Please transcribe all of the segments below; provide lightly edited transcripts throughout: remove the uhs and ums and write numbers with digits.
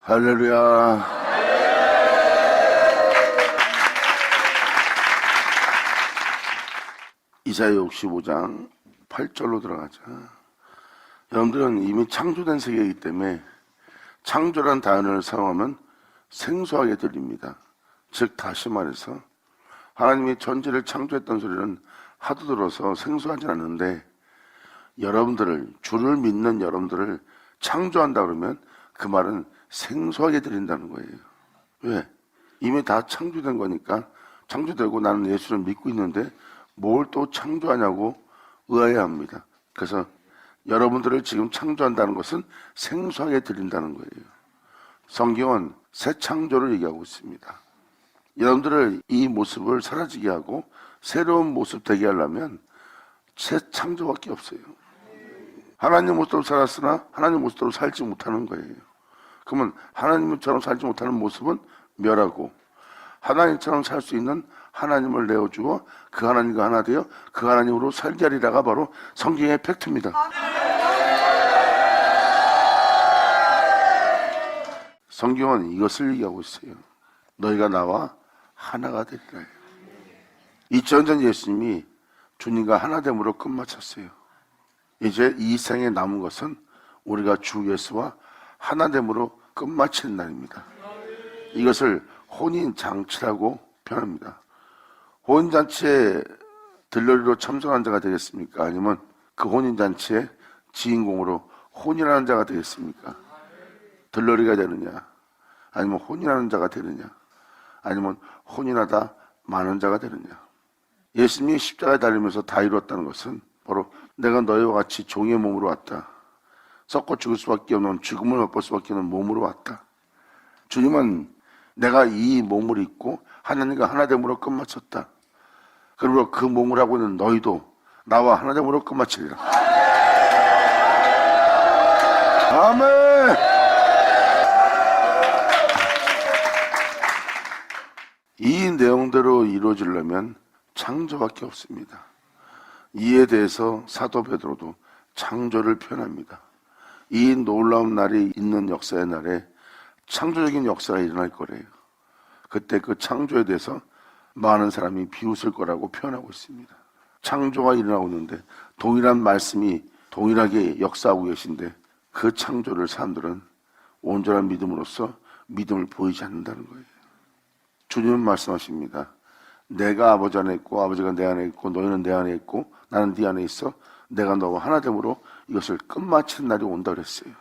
할렐루야. 이사야 65장 8절로 들어가자. 여러분들은 이미 창조된 세계이기 때문에 창조란 단어를 사용하면 생소하게 들립니다. 즉 다시 말해서 하나님이 천지를 창조했던 소리는 하도 들어서 생소하지 않은데, 여러분들을, 주를 믿는 여러분들을 창조한다 그러면 그 말은 생소하게 들린다는 거예요. 왜? 이미 다 창조된 거니까. 창조되고 나는 예수를 믿고 있는데 뭘 또 창조하냐고 의아해합니다. 그래서 여러분들을 지금 창조한다는 것은 생소하게 들린다는 거예요. 성경은 새 창조를 얘기하고 있습니다. 여러분들을 이 모습을 사라지게 하고 새로운 모습 되게 하려면 새 창조밖에 없어요. 하나님 모습으로 살았으나 하나님 모습으로 살지 못하는 거예요. 그러면 하나님처럼 살지 못하는 모습은 멸하고, 하나님처럼 살 수 있는 하나님을 내어주어 그 하나님과 하나 되어 그 하나님으로 살게 하리라가 바로 성경의 팩트입니다. 성경은 이것을 얘기하고 있어요. 너희가 나와 하나가 되리라. 2000년 전 예수님이 주님과 하나됨으로 끝마쳤어요. 이제 이 생에 남은 것은 우리가 주 예수와 하나됨으로 끝마치는 날입니다. 이것을 혼인잔치라고 표현합니다. 혼인잔치에 들러리로 참석한 자가 되겠습니까? 아니면 그 혼인잔치의 주인공으로 혼인하는 자가 되겠습니까? 들러리가 되느냐, 아니면 혼인하는 자가 되느냐, 아니면 혼인하다 많은 자가 되느냐. 예수님이 십자가에 달리면서 다 이루었다는 것은 바로 내가 너희와 같이 종의 몸으로 왔다. 썩고 죽을 수밖에 없는, 죽음을 맛볼 수밖에 없는 몸으로 왔다. 주님은 내가 이 몸을 입고 하나님과 하나됨으로 끝마쳤다. 그리고 그 몸을 하고 있는 너희도 나와 하나됨으로 끝마치리라. 아멘. 이 내용대로 이루어지려면 창조밖에 없습니다. 이에 대해서 사도 베드로도 창조를 표현합니다. 이 놀라운 날이 있는 역사의 날에 창조적인 역사가 일어날 거래요. 그때 그 창조에 대해서 많은 사람이 비웃을 거라고 표현하고 있습니다. 창조가 일어나고 있는데 동일한 말씀이 동일하게 역사하고 계신데 그 창조를 사람들은 온전한 믿음으로써 믿음을 보이지 않는다는 거예요. 주님은 말씀하십니다. 내가 아버지 안에 있고 아버지가 내 안에 있고 너희는 내 안에 있고 나는 네 안에 있어 내가 너와 하나됨으로 이것을 끝마치는 날이 온다 그랬어요.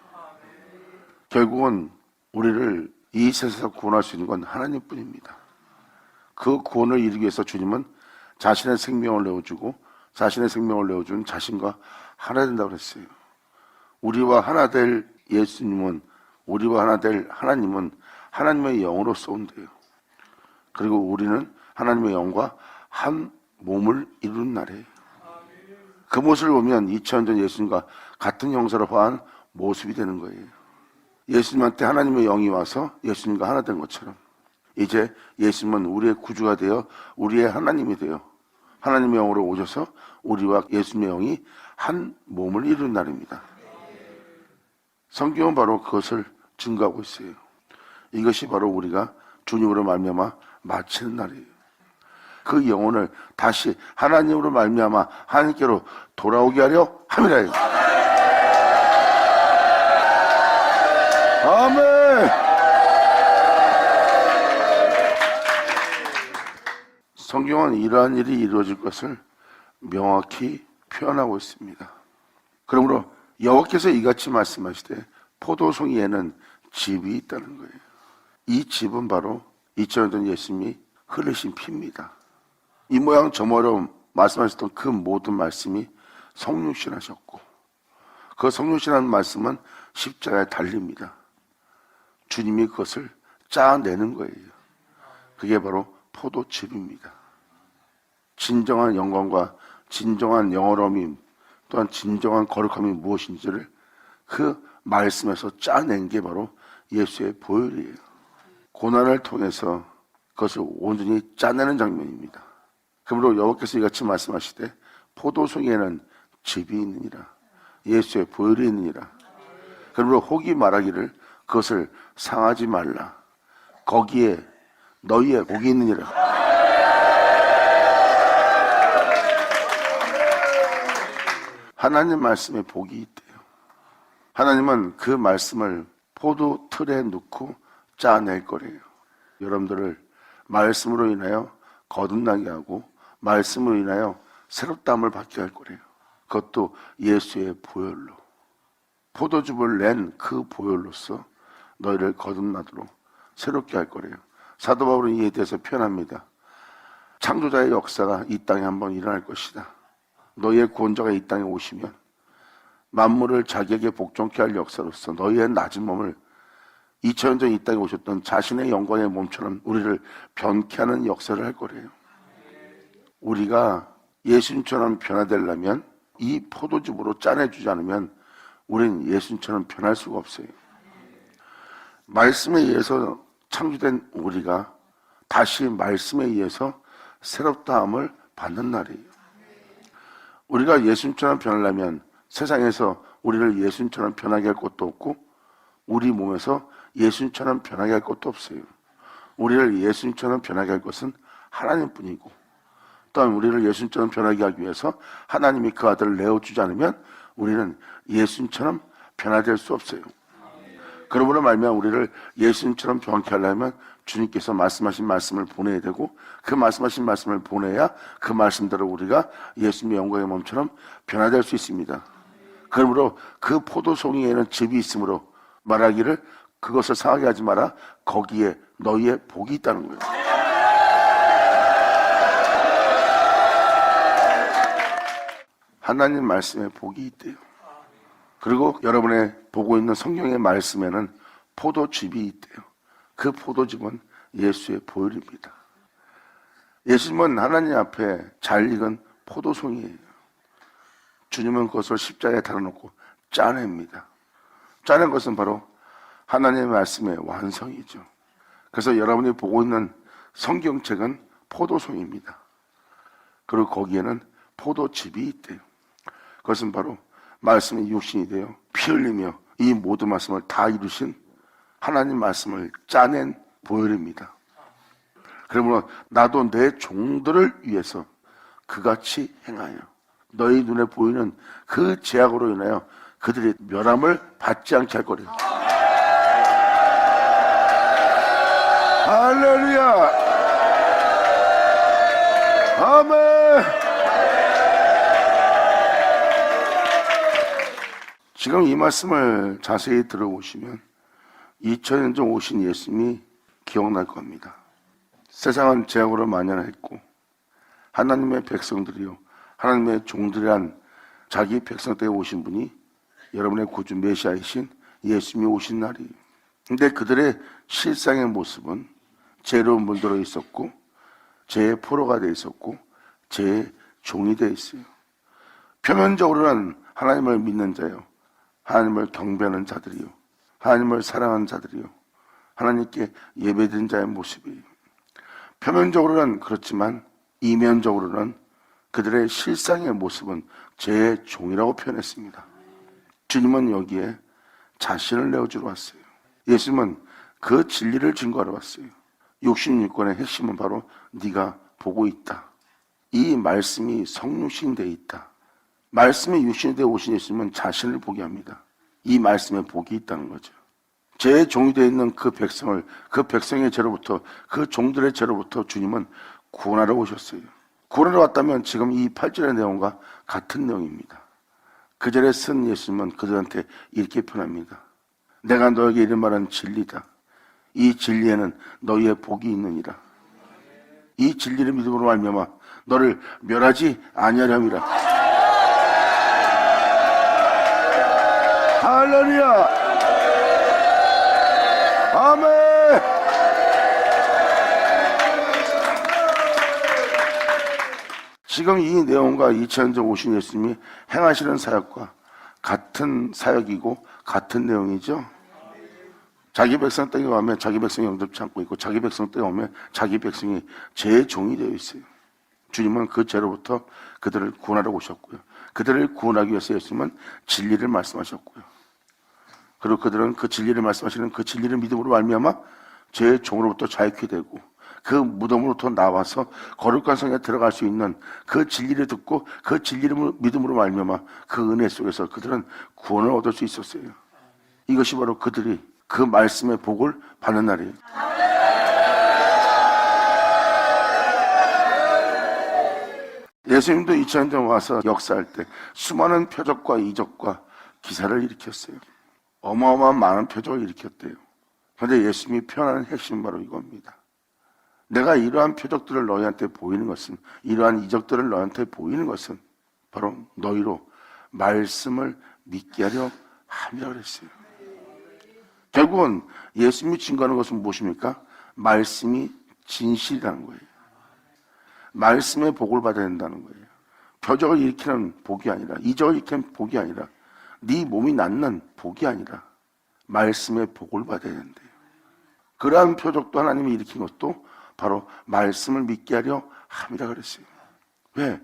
결국은 우리를 이 세상에서 구원할 수 있는 건 하나님뿐입니다. 그 구원을 이루기 위해서 주님은 자신의 생명을 내어주고 자신의 생명을 내어준 자신과 하나 된다고 그랬어요. 우리와 하나 될 예수님은, 우리와 하나 될 하나님은 하나님의 영으로서 온대요. 그리고 우리는 하나님의 영과 한 몸을 이루는 날이에요. 그 모습을 보면 2000년 전 예수님과 같은 형상을 화한 모습이 되는 거예요. 예수님한테 하나님의 영이 와서 예수님과 하나 된 것처럼 이제 예수님은 우리의 구주가 되어 우리의 하나님이 되어 하나님의 영으로 오셔서 우리와 예수님의 영이 한 몸을 이루는 날입니다. 성경은 바로 그것을 증거하고 있어요. 이것이 바로 우리가 주님으로 말미암아 마치는 날이에요. 그 영혼을 다시 하나님으로 말미암아 하나님께로 돌아오게 하려 함이라. 아멘. 성경은 이러한 일이 이루어질 것을 명확히 표현하고 있습니다. 그러므로 여호와께서 이같이 말씀하시되 포도송이에는 즙이 있다는 거예요. 이 즙은 바로 2000년 전 예수님이 흘리신 피입니다. 이 모양 저 모양 말씀하셨던 그 모든 말씀이 성육신 하셨고 그 성육신하는 말씀은 십자가에 달립니다. 주님이 그것을 짜내는 거예요. 그게 바로 포도즙입니다. 진정한 영광과 진정한 영어로움이 또한 진정한 거룩함이 무엇인지를 그 말씀에서 짜낸 게 바로 예수의 보혈이에요. 고난을 통해서 그것을 온전히 짜내는 장면입니다. 그러므로 여호와께서 이같이 말씀하시되 포도송이에는 즙이 있느니라, 예수의 보혈이 있느니라. 그러므로 혹이 말하기를 그것을 상하지 말라. 거기에 너희의 복이 있느니라. 하나님 말씀에 복이 있대요. 하나님은 그 말씀을 포도 틀에 넣고 짜낼 거래요. 여러분들을 말씀으로 인하여 거듭나게 하고 말씀으로 인하여 새롭다함을 받게 할 거래요. 그것도 예수의 보혈로. 포도즙을 낸 그 보혈로서 너희를 거듭나도록 새롭게 할 거래요. 사도 바울은 이에 대해서 표현합니다. 창조자의 역사가 이 땅에 한번 일어날 것이다. 너희의 구원자가 이 땅에 오시면 만물을 자기에게 복종케 할 역사로서 너희의 낮은 몸을 2000년 전 이 땅에 오셨던 자신의 영광의 몸처럼 우리를 변케 하는 역사를 할 거래요. 우리가 예수님처럼 변화되려면 이 포도즙으로 짜내주지 않으면 우리는 예수님처럼 변할 수가 없어요. 말씀에 의해서 창조된 우리가 다시 말씀에 의해서 새롭다함을 받는 날이에요. 우리가 예수님처럼 변하려면 세상에서 우리를 예수님처럼 변하게 할 것도 없고 우리 몸에서 예수님처럼 변하게 할 것도 없어요. 우리를 예수님처럼 변하게 할 것은 하나님뿐이고 또한 우리를 예수님처럼 변하게 하기 위해서 하나님이 그 아들을 내어주지 않으면 우리는 예수님처럼 변화될 수 없어요. 그러므로 말미암아 우리를 예수님처럼 변케 하려면 주님께서 말씀하신 말씀을 보내야 되고 그 말씀하신 말씀을 보내야 그 말씀대로 우리가 예수님의 영광의 몸처럼 변화될 수 있습니다. 그러므로 그 포도송이에는 즙이 있으므로 말하기를 그것을 상하게 하지 마라. 거기에 너희의 복이 있다는 거예요. 하나님 말씀에 복이 있대요. 그리고 여러분의 보고 있는 성경의 말씀에는 포도즙이 있대요. 그 포도즙은 예수의 보혈입니다. 예수님은 하나님 앞에 잘 익은 포도송이에요. 주님은 그것을 십자가에 달아놓고 짜냅니다. 짜낸 것은 바로 하나님의 말씀의 완성이죠. 그래서 여러분이 보고 있는 성경책은 포도송입니다. 그리고 거기에는 포도즙이 있대요. 그것은 바로 말씀이 육신이 되어 피 흘리며 이 모든 말씀을 다 이루신 하나님 말씀을 짜낸 보혈입니다. 그러므로 나도 내 종들을 위해서 그같이 행하여 너희 눈에 보이는 그 제약으로 인하여 그들이 멸함을 받지 않게 할 거래요. 할렐루야! 아멘! 지금 이 말씀을 자세히 들어보시면 2000년 전 오신 예수님이 기억날 겁니다. 세상은 죄악으로 만연했고 하나님의 백성들이요 하나님의 종들이란 자기 백성 때에 오신 분이 여러분의 구주 메시아이신 예수님이 오신 날이에요. 근데 그들의 실상의 모습은 죄로운 물들어 있었고 죄의 포로가 돼 있었고 죄의 종이 돼 있어요. 표면적으로는 하나님을 믿는 자요 하나님을 경배하는 자들이요 하나님을 사랑하는 자들이요 하나님께 예배드린 자의 모습이에요. 표면적으로는 그렇지만 이면적으로는 그들의 실상의 모습은 죄의 종이라고 표현했습니다. 주님은 여기에 자신을 내어주러 왔어요. 예수님은 그 진리를 증거하러 왔어요. 66권의 핵심은 바로 네가 보고 있다. 이 말씀이 성육신이 되어 있다. 말씀이 육신이 되어 오신 예수님은 자신을 보게 합니다. 이 말씀에 복이 있다는 거죠. 죄의 종이 되어 있는 그 백성을 그 백성의 죄로부터 그 종들의 죄로부터 주님은 구원하러 오셨어요. 구원하러 왔다면 지금 이 8절의 내용과 같은 내용입니다. 그 절에 쓴 예수님은 그들한테 이렇게 표현합니다. 내가 너에게 이른 말은 진리다. 이 진리에는 너희의 복이 있느니라. 이 진리를 믿음으로 말미암아 너를 멸하지 아니하려 함이라. 할렐루야. 아멘. 지금 이 내용과 2000년 전 오신 예수님이 행하시는 사역과 같은 사역이고 같은 내용이죠. 자기 백성 땅에 오면 자기 백성이 영접치 않고 있고 자기 백성 땅에 오면 자기 백성이 죄의 종이 되어 있어요. 주님은 그 죄로부터 그들을 구원하러 오셨고요. 그들을 구원하기 위해서 예수님은 진리를 말씀하셨고요. 그리고 그들은 그 진리를 말씀하시는 그 진리를 믿음으로 말미암아 죄의 종으로부터 자유케 되고 그 무덤으로부터 나와서 거룩한 성에 들어갈 수 있는 그 진리를 듣고 그 진리를 믿음으로 말미암아 그 은혜 속에서 그들은 구원을 얻을 수 있었어요. 이것이 바로 그들이 그 말씀의 복을 받는 날이에요. 예수님도 2000년 전 와서 역사할 때 수많은 표적과 이적과 기사를 일으켰어요. 어마어마한 많은 표적을 일으켰대요. 그런데 예수님이 표현하는 핵심은 바로 이겁니다. 내가 이러한 표적들을 너희한테 보이는 것은, 이러한 이적들을 너희한테 보이는 것은 바로 너희로 말씀을 믿게 하려 함이라 그랬어요. 결국은 예수님이 증거하는 것은 무엇입니까? 말씀이 진실이라는 거예요. 말씀의 복을 받아야 된다는 거예요. 표적을 일으키는 복이 아니라, 이적을 일으키는 복이 아니라, 네 몸이 낫는 복이 아니라 말씀의 복을 받아야 된대요. 그러한 표적도 하나님이 일으킨 것도 바로 말씀을 믿게 하려 함이라 그랬어요. 왜?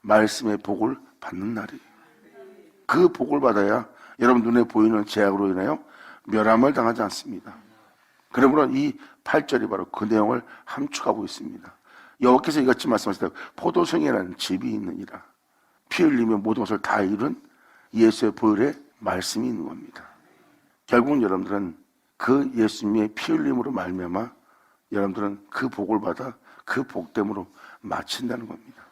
말씀의 복을 받는 날이에요. 그 복을 받아야 여러분 눈에 보이는 제약으로 인하여 멸함을 당하지 않습니다. 그러므로 이 8절이 바로 그 내용을 함축하고 있습니다. 여호와께서 이같이 말씀하시다. 포도성이라는 집이 있느니라. 피 흘리며 모든 것을 다 이룬 예수의 보혈의 말씀이 있는 겁니다. 결국은 여러분들은 그 예수님의 피 흘림으로 말미암아 여러분들은 그 복을 받아 그 복됨으로 마친다는 겁니다.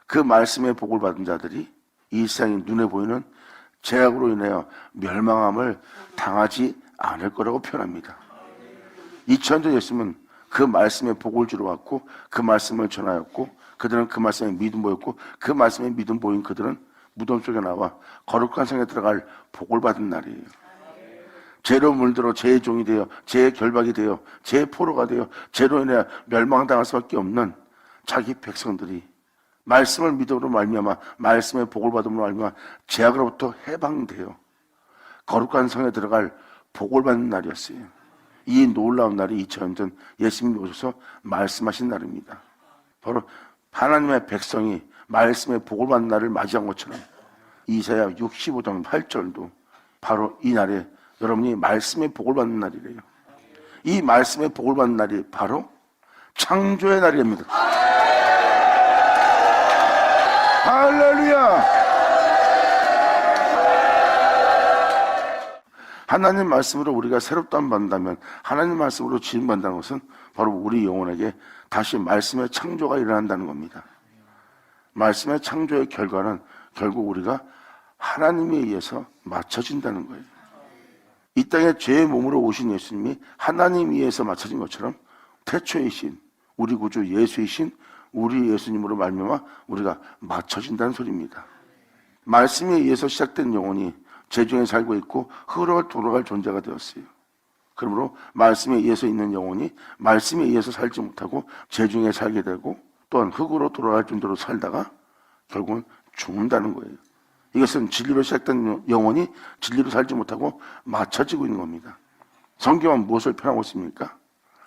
그 말씀의 복을 받은 자들이 이 세상이 눈에 보이는 죄악으로 인하여 멸망함을 당하지 않을 거라고 표현합니다. 2000년 전 예수님은 그 말씀의 복을 주러 왔고 그 말씀을 전하였고 그들은 그 말씀에 믿음 보였고 그 말씀에 믿음 보인 그들은 무덤 속에 나와 거룩한 성에 들어갈 복을 받은 날이에요. 죄로 물들어 죄의 종이 되어 죄의 결박이 되어 죄의 포로가 되어 죄로 인해 멸망당할 수밖에 없는 자기 백성들이 말씀을 믿음으로 말미암아 말씀의 복을 받음으로 말미암아 죄악으로부터 해방되어 거룩한 성에 들어갈 복을 받는 날이었어요. 이 놀라운 날이 2000년 전 예수님이 오셔서 말씀하신 날입니다. 바로 하나님의 백성이 말씀의 복을 받는 날을 맞이한 것처럼 이사야 65장 8절도 바로 이 날에 여러분이 말씀의 복을 받는 날이래요. 이 말씀의 복을 받는 날이 바로 창조의 날입니다. 할렐루야! 하나님 말씀으로 우리가 새롭다함 받는다면 하나님 말씀으로 지음받는다는 것은 바로 우리 영혼에게 다시 말씀의 창조가 일어난다는 겁니다. 말씀의 창조의 결과는 결국 우리가 하나님에 의해서 맞춰진다는 거예요. 이 땅에 죄의 몸으로 오신 예수님이 하나님에 의해서 맞춰진 것처럼 태초이신 우리 구주 예수이신 우리 예수님으로 말미암아 우리가 맞춰진다는 소리입니다. 말씀에 의해서 시작된 영혼이 죄 중에 살고 있고 흙으로 돌아갈 존재가 되었어요. 그러므로 말씀에 의해서 있는 영혼이 말씀에 의해서 살지 못하고 죄 중에 살게 되고 또한 흙으로 돌아갈 정도로 살다가 결국은 죽는다는 거예요. 이것은 진리로 시작된 영혼이 진리로 살지 못하고 맞춰지고 있는 겁니다. 성경은 무엇을 표현하고 있습니까?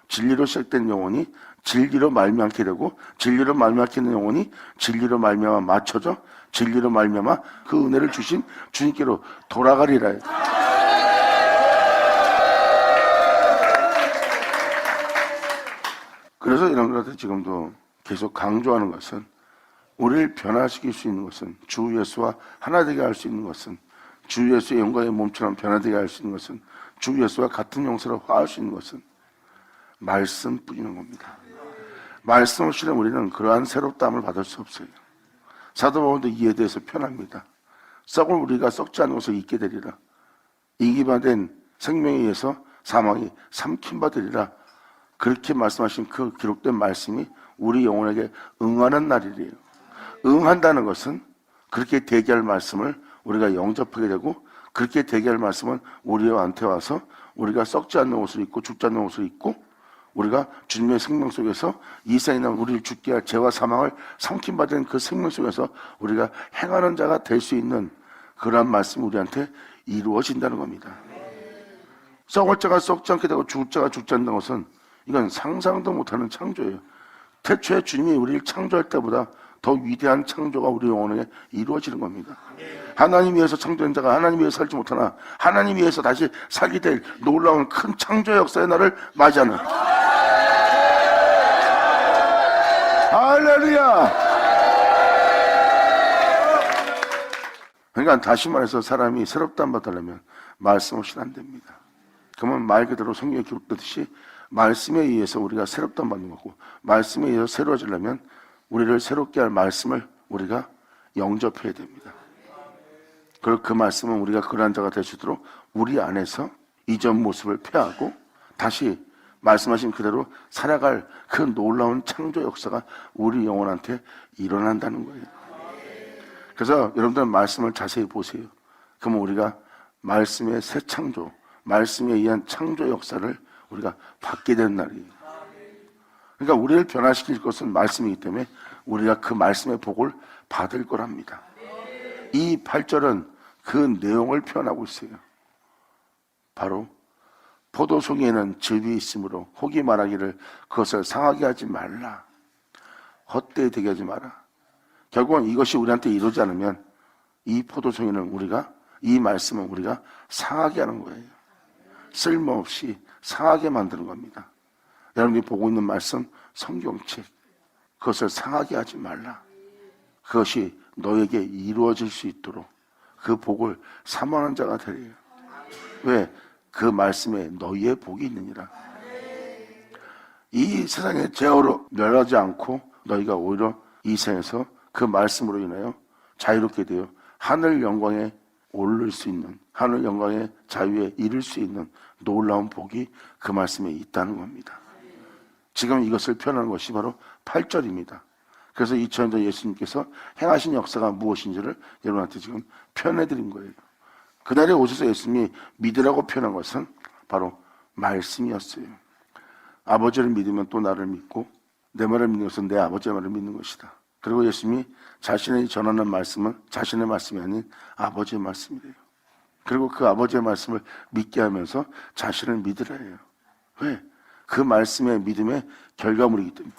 진리로 시작된 영혼이 진리로 말미암게 되고 진리로 말미암게 되는 영혼이 진리로 말미암아 맞춰져 진리로 말미암아 그 은혜를 주신 주님께로 돌아가리라. 그래서 여러분들한테 지금도 계속 강조하는 것은 우리를 변화시킬 수 있는 것은 주 예수와 하나 되게 할 수 있는 것은 주 예수의 영광의 몸처럼 변화되게 할 수 있는 것은 주 예수와 같은 용서로 화할 수 있는 것은 말씀뿐인 겁니다. 말씀 없이는 우리는 그러한 새롭다함을 받을 수 없어요. 사도 바울도 이에 대해서 표현합니다. 썩을 우리가 썩지 않은 것을 잊게 되리라. 이기받은 생명에 의해서 사망이 삼킴받으리라. 그렇게 말씀하신 그 기록된 말씀이 우리 영혼에게 응하는 날이래요. 응한다는 것은 그렇게 대기할 말씀을 우리가 영접하게 되고 그렇게 대기할 말씀은 우리한테 와서 우리가 썩지 않는 옷을 입고 죽지 않는 옷을 입고 우리가 주님의 생명 속에서 이 세상에 우리를 죽게 할 죄와 사망을 삼킴받은 그 생명 속에서 우리가 행하는 자가 될 수 있는 그러한 말씀이 우리한테 이루어진다는 겁니다. 썩을 자가 썩지 않게 되고 죽을 자가 죽지 않는 것은 이건 상상도 못하는 창조예요. 태초에 주님이 우리를 창조할 때보다 더 위대한 창조가 우리 영혼에 이루어지는 겁니다. 하나님 위해서 창조된 자가 하나님 위해서 살지 못하나 하나님 위해서 다시 살게 될 놀라운 큰 창조 역사의 날을 맞이하는, 할렐루야. 그러니까 다시 말해서 사람이 새롭다는 받으려면 말씀 없이는 안 됩니다. 그러면 말 그대로 성경에 기록되듯이 말씀에 의해서 우리가 새롭다는 받는 거고, 말씀에 의해서 새로워지려면 우리를 새롭게 할 말씀을 우리가 영접해야 됩니다. 그리고 그 말씀은 우리가 그러한 자가 될 수 있도록 우리 안에서 이전 모습을 폐하고 다시 말씀하신 그대로 살아갈 그 놀라운 창조 역사가 우리 영혼한테 일어난다는 거예요. 그래서 여러분들은 말씀을 자세히 보세요. 그러면 우리가 말씀의 새 창조, 말씀에 의한 창조 역사를 우리가 받게 되는 날이에요. 그러니까 우리를 변화시킬 것은 말씀이기 때문에 우리가 그 말씀의 복을 받을 거랍니다. 이 8절은 그 내용을 표현하고 있어요. 바로 포도송이에는 즙이 있으므로 혹이 말하기를 그것을 상하게 하지 말라. 헛되이 되게 하지 마라. 결국은 이것이 우리한테 이루어지지 않으면 이 포도송이는 우리가, 이 말씀은 우리가 상하게 하는 거예요. 쓸모없이 상하게 만드는 겁니다. 여러분이 보고 있는 말씀, 성경책, 그것을 상하게 하지 말라. 그것이 너에게 이루어질 수 있도록 그 복을 사모하는 자가 되리라. 왜? 그 말씀에 너희의 복이 있느니라. 이 세상의 제어로 멸하지 않고 너희가 오히려 이 세상에서 그 말씀으로 인하여 자유롭게 되어 하늘 영광에 오를 수 있는, 하늘 영광의 자유에 이를 수 있는 놀라운 복이 그 말씀에 있다는 겁니다. 지금 이것을 표현하는 것이 바로 8절입니다. 그래서 2000년 전 예수님께서 행하신 역사가 무엇인지를 여러분한테 지금 표현해드린 거예요. 그날에 오셔서 예수님이 믿으라고 표현한 것은 바로 말씀이었어요. 아버지를 믿으면 또 나를 믿고 내 말을 믿는 것은 내 아버지의 말을 믿는 것이다. 그리고 예수님이 자신이 전하는 말씀은 자신의 말씀이 아닌 아버지의 말씀이래요. 그리고 그 아버지의 말씀을 믿게 하면서 자신을 믿으라 해요. 왜? 그 말씀의 믿음의 결과물이기 때문에.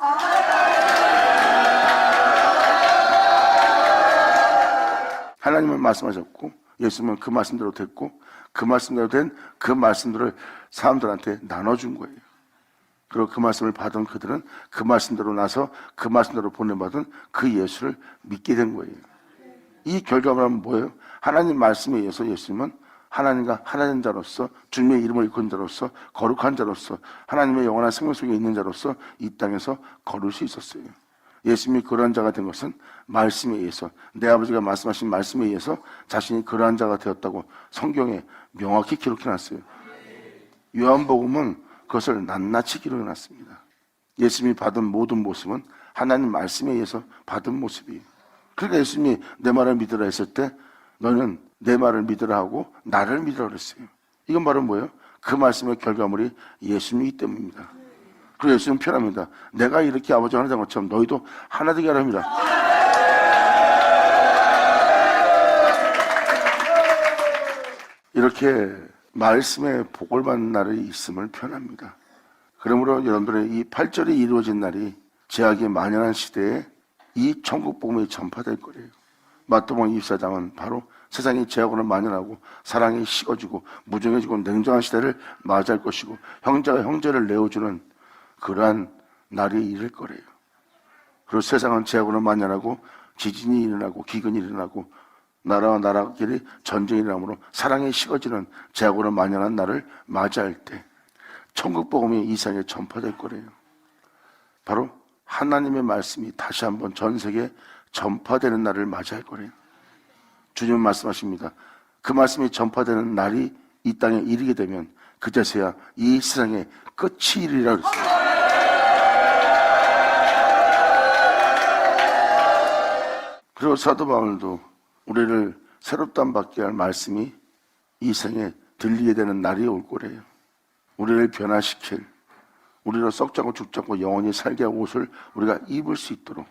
하나님은 말씀하셨고 예수님은 그 말씀대로 됐고 그 말씀대로 된 그 말씀들을 사람들한테 나눠준 거예요. 그리고 그 말씀을 받은 그들은 그 말씀대로 나서 그 말씀대로 보내받은 그 예수를 믿게 된 거예요. 이 결과물은 뭐예요? 하나님 말씀에 의해서 예수님은 하나님과 하나님 자로서, 주님의 이름을 일컫는 자로서, 거룩한 자로서, 하나님의 영원한 생명 속에 있는 자로서 이 땅에서 걸을 수 있었어요. 예수님이 그러한 자가 된 것은 말씀에 의해서, 내 아버지가 말씀하신 말씀에 의해서 자신이 그러한 자가 되었다고 성경에 명확히 기록해놨어요. 요한복음은 그것을 낱낱이 기록해놨습니다. 예수님이 받은 모든 모습은 하나님 말씀에 의해서 받은 모습이에요. 그러니까 예수님이 내 말을 믿으라 했을 때 너는 내 말을 믿으라 하고 나를 믿으라 그랬어요. 이건 바로 뭐예요? 그 말씀의 결과물이 예수님이기 때문입니다. 그리고 예수님은 표현합니다. 내가 이렇게 아버지가 하나 된 것처럼 너희도 하나 되게 하라 합니다. 이렇게 말씀의 복을 받는 날이 있음을 표현합니다. 그러므로 여러분들의 이 8절이 이루어진 날이 제약이 만연한 시대에 이 천국 복음이 전파될 거예요. 마태복음 24장은 바로 세상이 제약으로 만연하고 사랑이 식어지고 무정해지고 냉정한 시대를 맞이할 것이고 형제가 형제를 내어주는 그러한 날이 이를 거래요. 그리고 세상은 제약으로 만연하고 지진이 일어나고 기근이 일어나고 나라와 나라끼리 전쟁이 일어나므로 사랑이 식어지는 제약으로 만연한 날을 맞이할 때 천국 복음이 이 세상에 전파될 거래요. 바로 하나님의 말씀이 다시 한번 전 세계에 전파되는 날을 맞이할 거래요. 주님은 말씀하십니다. 그 말씀이 전파되는 날이 이 땅에 이르게 되면 그제서야 이 세상의 끝이 이르리라 그랬어요. 그리고 사도 바울도 우리를 새롭단 받게 할 말씀이 이 생에 들리게 되는 날이 올 거래요. 우리를 변화시킬, 우리로 썩자고 죽자고 영원히 살게 할 옷을 우리가 입을 수 있도록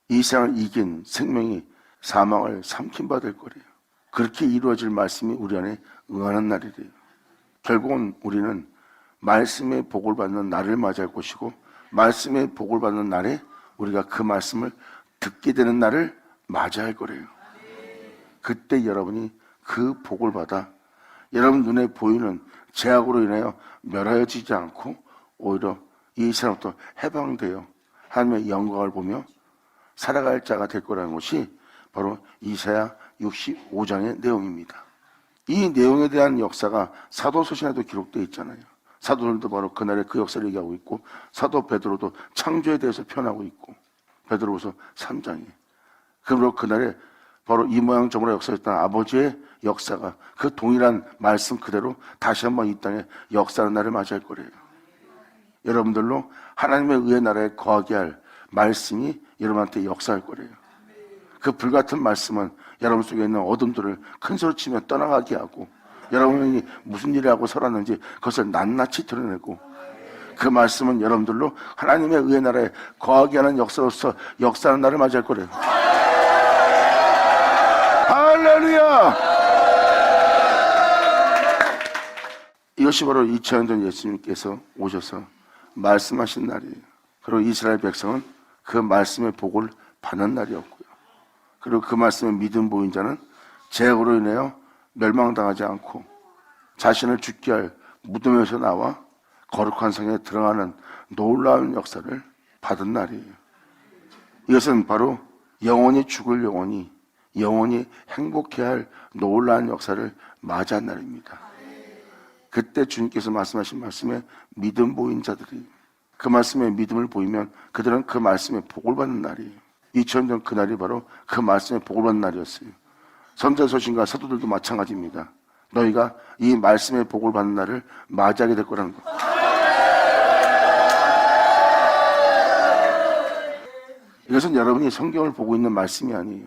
이 세상을 이긴 생명이 사망을 삼킨 바 될 거래요. 그렇게 이루어질 말씀이 우리 안에 응하는 날이래요. 결국은 우리는 말씀의 복을 받는 날을 맞이할 것이고 말씀의 복을 받는 날에 우리가 그 말씀을 듣게 되는 날을 맞이할 거래요. 그때 여러분이 그 복을 받아 여러분 눈에 보이는 죄악으로 인하여 멸하여지지 않고 오히려 이 사람부터 해방되어 하나님의 영광을 보며 살아갈 자가 될 거라는 것이 바로 이사야 65장의 내용입니다. 이 내용에 대한 역사가 사도서신에도 기록되어 있잖아요. 사도들도 바로 그날의 그 역사를 얘기하고 있고 사도 베드로도 창조에 대해서 표현하고 있고 베드로후서 3장에 그러므로 그날에 바로 이 모양 저모양 역사였던 아버지의 역사가 그 동일한 말씀 그대로 다시 한번 이 땅에 역사하는 날을 맞이할 거래요. 여러분들로 하나님의 의의 나라에 거하게 할 말씀이 여러분한테 역사할 거래요. 그 불같은 말씀은 여러분 속에 있는 어둠들을 큰 소리 치며 떠나가게 하고 여러분이 무슨 일을 하고 살았는지 그것을 낱낱이 드러내고 그 말씀은 여러분들로 하나님의 의의 나라에 거하게 하는 역사로서 역사하는 날을 맞이할 거래요. 할렐루야! 이것이 바로 2000년 전 예수님께서 오셔서 말씀하신 날이에요. 그리고 이스라엘 백성은 그 말씀의 복을 받는 날이었고요. 그리고 그 말씀에 믿음 보인 자는 죄악으로 인하여 멸망당하지 않고 자신을 죽게 할 무덤에서 나와 거룩한 성에 들어가는 놀라운 역사를 받은 날이에요. 이것은 바로 영원히 죽을 영혼이 영원히 행복해야 할 놀라운 역사를 맞이한 날입니다. 그때 주님께서 말씀하신 말씀에 믿음 보인 자들이 그 말씀에 믿음을 보이면 그들은 그 말씀에 복을 받는 날이에요. 2000년 전 그날이 바로 그 말씀에 복을 받는 날이었어요. 선지서신과 사도들도 마찬가지입니다. 너희가 이 말씀의 복을 받는 날을 맞이하게 될 거라는 것. 이것은 여러분이 성경을 보고 있는 말씀이 아니에요.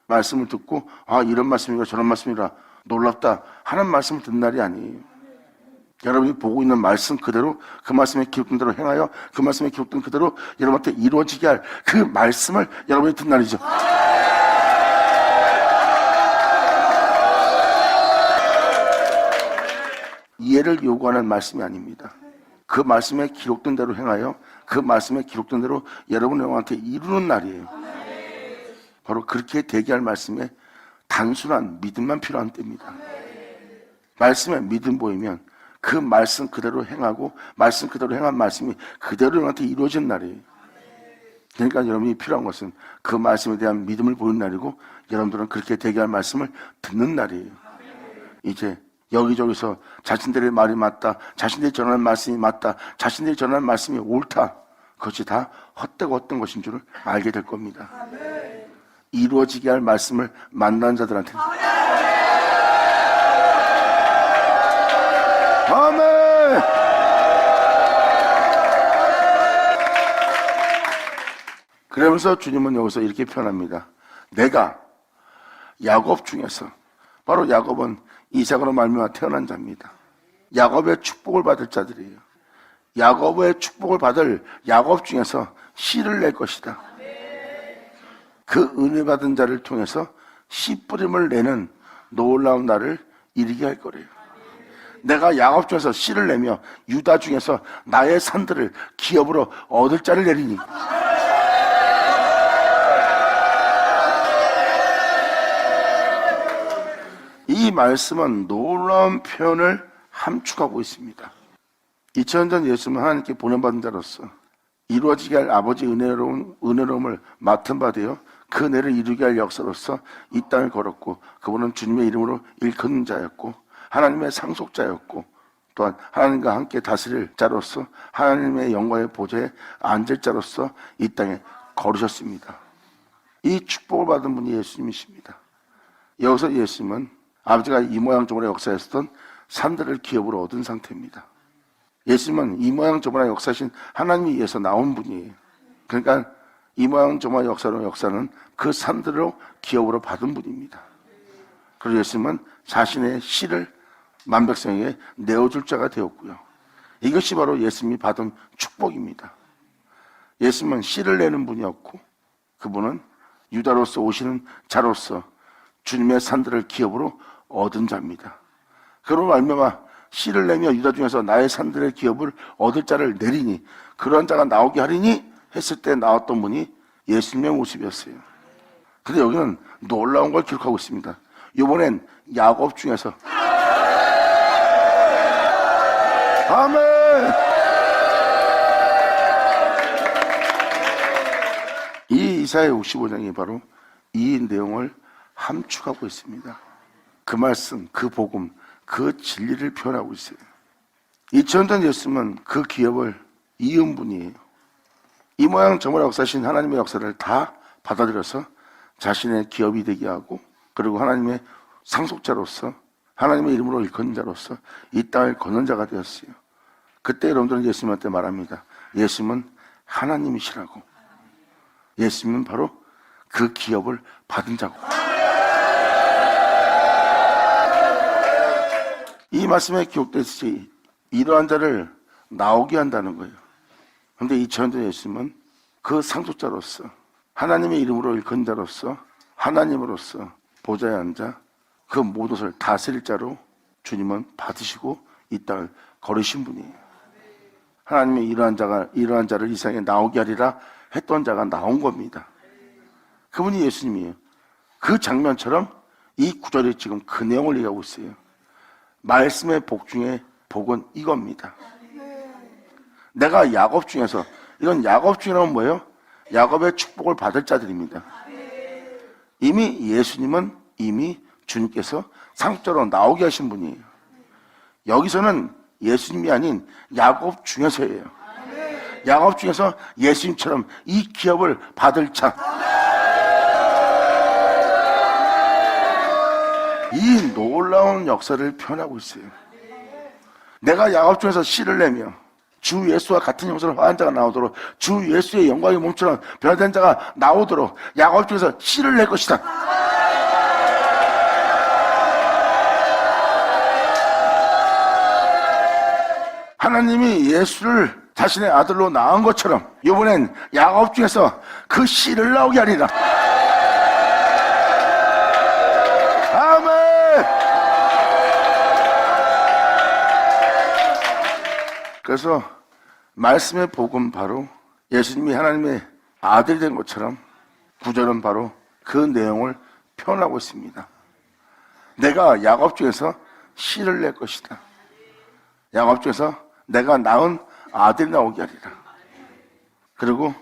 말씀을 듣고 이런 말씀이라 저런 말씀이라 놀랍다 하는 말씀을 듣는 날이 아니에요. 여러분이 보고 있는 말씀 그대로 그 말씀에 기록된 대로 행하여 그 말씀에 기록된 그대로 여러분한테 이루어지게 할 그 말씀을 여러분이 듣는 날이죠. 이해를 요구하는 말씀이 아닙니다. 그 말씀에 기록된 대로 행하여 그 말씀에 기록된 대로 여러분 영혼한테 이루는 날이에요. 바로 그렇게 되게 할 말씀에 단순한 믿음만 필요한 때입니다. 말씀에 믿음 보이면 그 말씀 그대로 행하고 말씀 그대로 행한 말씀이 그대로 여러분한테 이루어진 날이에요. 그러니까 여러분이 필요한 것은 그 말씀에 대한 믿음을 보이는 날이고 여러분들은 그렇게 되게 할 말씀을 듣는 날이에요. 이제 여기저기서 자신들의 말이 맞다, 자신들이 전하는 말씀이 맞다, 자신들이 전하는 말씀이 옳다, 그것이 다 헛되고 헛된 것인 줄을 알게 될 겁니다. 이루어지게 할 말씀을 만난 자들한테는 아멘! 그러면서 주님은 여기서 이렇게 표현합니다. 내가 야곱 중에서, 바로 야곱은 이삭으로 말미암아 태어난 자입니다. 야곱의 축복을 받을 자들이에요. 야곱의 축복을 받을 야곱 중에서 씨를 낼 것이다. 그 은혜 받은 자를 통해서 씨 뿌림을 내는 놀라운 날을 이루게 할 거래요. 내가 야곱 중에서 씨를 내며 유다 중에서 나의 산들을 기업으로 얻을 자를 내리니 이 말씀은 놀라운 표현을 함축하고 있습니다. 2000년 전 예수님은 하나님께 보내받은 자로서 이루어지게 할 아버지 은혜로움을 맡은 바 되어 그 은혜를 이루게 할 역사로서 이 땅을 걸었고 그분은 주님의 이름으로 일컫는 자였고 하나님의 상속자였고 또한 하나님과 함께 다스릴 자로서 하나님의 영광의 보좌에 앉을 자로서 이 땅에 걸으셨습니다. 이 축복을 받은 분이 예수님이십니다. 여기서 예수님은 아버지가 이 모양 저 모양 역사했던 산들을 기업으로 얻은 상태입니다. 예수님은 이 모양 저 모양 역사하신 하나님에 의해서 나온 분이에요. 그러니까 이 모양 저 모양 역사는 그 산들을 기업으로 받은 분입니다. 그리고 예수님은 자신의 씨를 만백성에게 내어줄 자가 되었고요. 이것이 바로 예수님이 받은 축복입니다. 예수님은 씨를 내는 분이었고 그분은 유다로서 오시는 자로서 주님의 산들을 기업으로 얻은 자입니다. 그로 말미암아 씨를 내며 유다 중에서 나의 산들의 기업을 얻을 자를 내리니 그러한 자가 나오게 하리니 했을 때 나왔던 분이 예수님의 모습이었어요. 근데 여기는 놀라운 걸 기록하고 있습니다. 이번엔 야곱 중에서 아멘. 이 이사야 65장이 바로 이 내용을 함축하고 있습니다. 그 말씀, 그 복음, 그 진리를 표현하고 있어요. 2000년 전 예수님은 그 기업을 이은 분이에요. 이 모양 저 모양 역사신 하나님의 역사를 다 받아들여서 자신의 기업이 되게 하고, 그리고 하나님의 상속자로서 하나님의 이름으로 일컫는 자로서 이 땅을 걷는 자가 되었어요. 그때 여러분들은 예수님한테 말합니다. 예수님은 하나님이시라고. 예수님은 바로 그 기업을 받은 자고. 이 말씀에 기록됐듯이 이러한 자를 나오게 한다는 거예요. 그런데 2000년 전 예수님은 그 상속자로서 하나님의 이름으로 일컫는 자로서 하나님으로서 보좌에 앉아 그 모든 것을 다스릴 자로 주님은 받으시고 이 땅을 걸으신 분이에요. 하나님의 이러한 자를 이 세상에 나오게 하리라 했던 자가 나온 겁니다. 그분이 예수님이에요. 그 장면처럼 이 구절이 지금 그 내용을 얘기하고 있어요. 말씀의 복 중에 복은 이겁니다. 내가 야곱 중에서, 이건 야곱 중이라면 뭐예요? 야곱의 축복을 받을 자들입니다. 이미 예수님은 이미 주님께서 상속자로 나오게 하신 분이에요. 여기서는 예수님이 아닌 야곱 중에서예요. 야곱 중에서 예수님처럼 이 기업을 받을 자, 이 놀라운 역사를 표현하고 있어요. 내가 야곱 중에서 씨를 내며 주 예수와 같은 형상을 화한 자가 나오도록, 주 예수의 영광의 몸처럼 변화된 자가 나오도록 야곱 중에서 씨를 낼 것이다. 하나님이 예수를 자신의 아들로 낳은 것처럼 이번엔 야곱 중에서 그 씨를 나오게 하리라. 아멘. 그래서 말씀의 복음, 바로 예수님이 하나님의 아들이 된 것처럼 구절은 바로 그 내용을 표현하고 있습니다. 내가 야곱 중에서 씨를 낼 것이다. 야곱 중에서 내가 낳은 아들이 나오게 하리라. 그리고